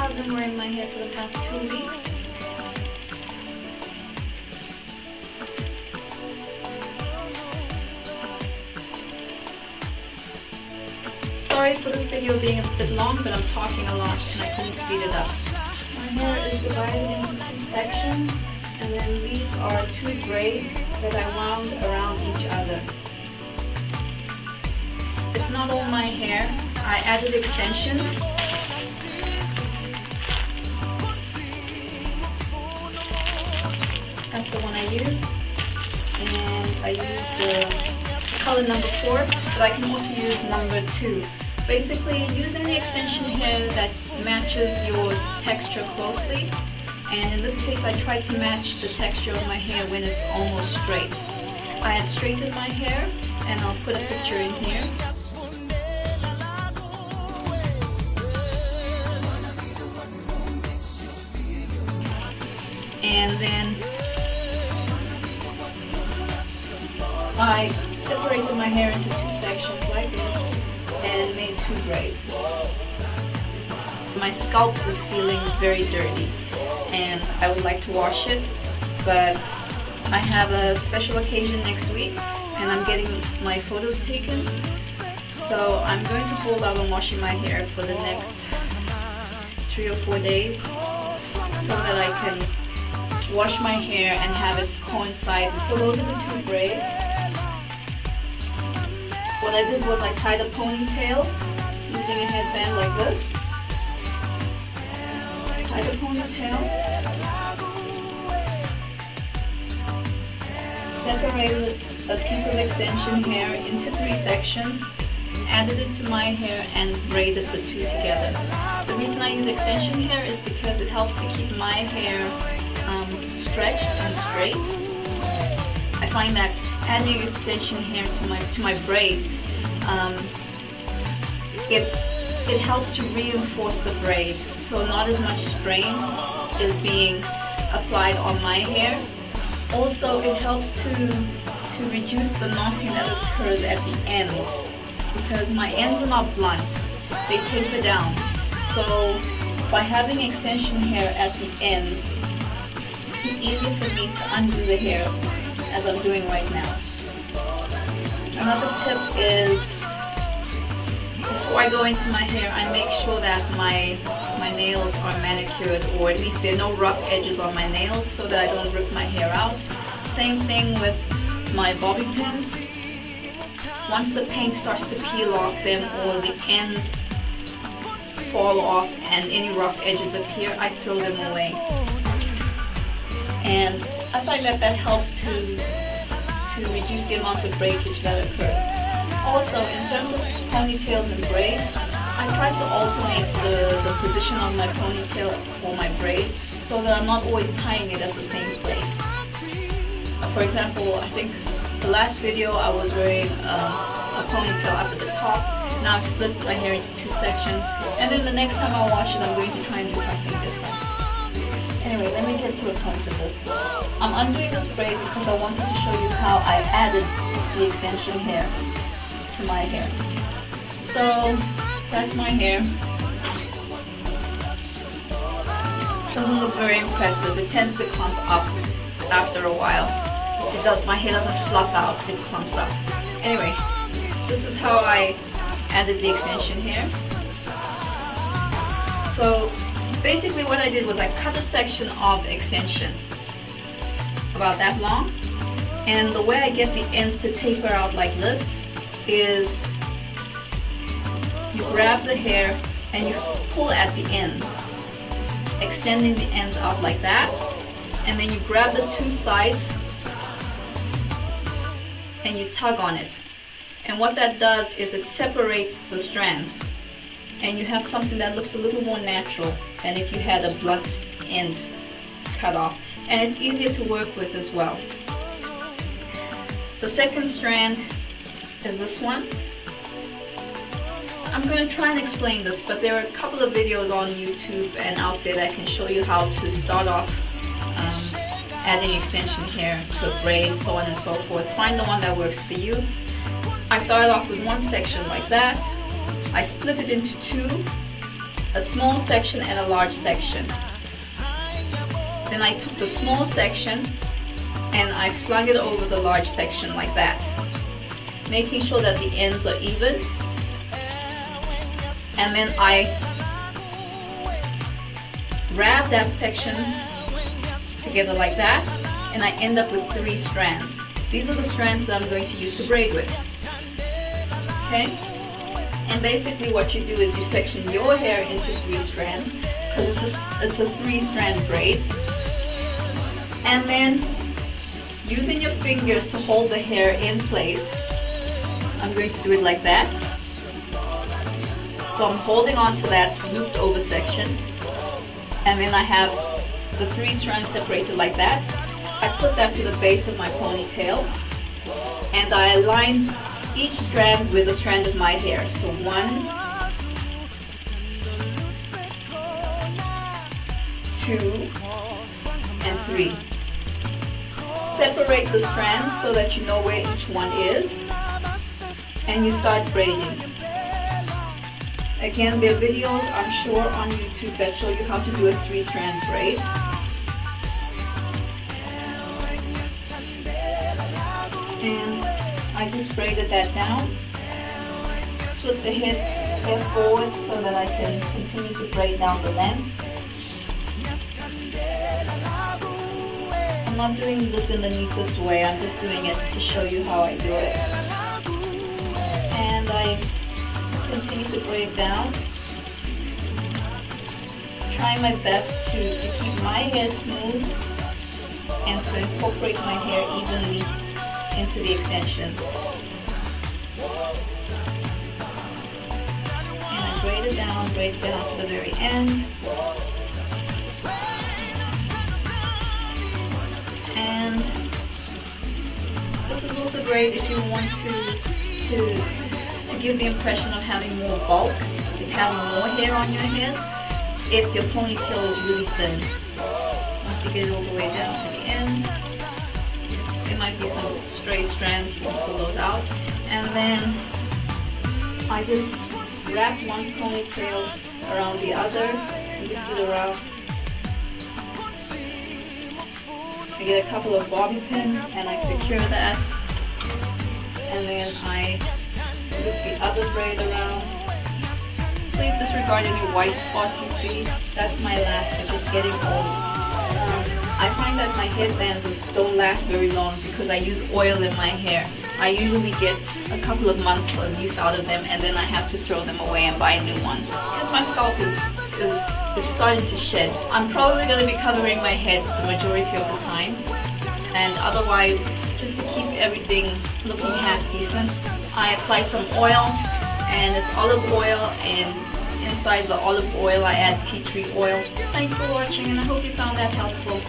have been wearing my hair for the past 2 weeks. Sorry for this video being a bit long, but I'm talking a lot and I couldn't speed it up. My hair is divided into 2 sections, and then these are 2 braids that I wound around each other. It's not all my hair. I added extensions. That's the one I used. And I used the color number 4, but I can also use number 2. Basically, use any extension hair that matches your texture closely. And in this case, I tried to match the texture of my hair when it's almost straight. I had straightened my hair, and I'll put a picture in here. And then I separated my hair into 2 sections like this and made 2 braids. My scalp was feeling very dirty and I would like to wash it, but I have a special occasion next week and I'm getting my photos taken. So I'm going to hold out on washing my hair for the next 3 or 4 days so that I can wash my hair and have it coincide. So those are the 2 braids. What I did was I tied a ponytail using a headband like this. Tied a ponytail. Separated a piece of extension hair into 3 sections. Added it to my hair and braided the 2 together. The reason I use extension hair is because it helps to keep my hair stretched and straight. I find that adding extension hair to my braids, it helps to reinforce the braid, so not as much strain is being applied on my hair. Also, it helps to reduce the knotting that occurs at the ends, because my ends are not blunt, they taper down. So by having extension hair at the ends, it's easier for me to undo the hair as I'm doing right now. Another tip is, before I go into my hair, I make sure that my nails are manicured, or at least there are no rough edges on my nails so that I don't rip my hair out. Same thing with my bobby pins. Once the paint starts to peel off them or the ends fall off and any rough edges appear, I throw them away. And I find that helps to reduce the amount of breakage that occurs. Also, in terms of ponytails and braids, I try to alternate the position of my ponytail or my braid so that I'm not always tying it at the same place. For example, I think the last video I was wearing a ponytail up at the top. Now I've split my hair into 2 sections, and then the next time I wash it, I'm going to try and do something different. Anyway, let me get to the point of this. I'm undoing this braid because I wanted to show you how I added the extension hair to my hair. So that's my hair. Doesn't look very impressive. It tends to clump up after a while. My hair doesn't fluff out, it clumps up. Anyway, this is how I added the extension hair. So basically what I did was I cut a section of extension about that long, and the way I get the ends to taper out like this is you grab the hair and you pull at the ends, extending the ends out like that, and then you grab the 2 sides and you tug on it. And what that does is it separates the strands, and you have something that looks a little more natural than if you had a blunt end cut off. And it's easier to work with as well. The second strand is this one. I'm going to try and explain this, but there are a couple of videos on YouTube and out there that can show you how to start off adding extension hair to a braid, so on and so forth. Find the one that works for you. I started off with one section like that. I split it into 2, a small section and a large section. Then I took the small section and I flung it over the large section like that, making sure that the ends are even. And then I wrap that section together like that, and I end up with 3 strands. These are the strands that I'm going to use to braid with. Okay? And basically what you do is you section your hair into 3 strands, because it's a 3-strand braid. And then using your fingers to hold the hair in place, I'm going to do it like that. So I'm holding on to that looped over section, and then I have the 3 strands separated like that. I put that to the base of my ponytail, and I align each strand with a strand of my hair. So 1, 2, and 3. Separate the strands so that you know where each one is, and you start braiding. Again, there are videos I'm sure on YouTube that show you how to do a 3-strand braid. And I just braided that down, flip the hair forward so that I can continue to braid down the length. I'm not doing this in the neatest way, I'm just doing it to show you how I do it. And I continue to braid down. Try my best to keep my hair smooth and to incorporate my hair evenly into the extensions. And I braid it down to the very end. And this is also great if you want to give the impression of having more bulk, of having more hair on your head, if your ponytail is really thin. Once you get it all the way down to the end, there might be some stray strands, you can pull those out. And then I just wrap one ponytail around the other, lift it around. I get a couple of bobby pins and I secure that. And then I loop the other braid around. Please disregard any white spots you see. That's my elastic, it's getting old. I find that my headbands don't last very long because I use oil in my hair. I usually get a couple of months of use out of them, and then I have to throw them away and buy new ones because my scalp is starting to shed. I'm probably going to be covering my head the majority of the time, and otherwise, just to keep everything looking half decent, I apply some oil, and it's olive oil, and inside the olive oil I add tea tree oil. Thanks for watching, and I hope you found that helpful.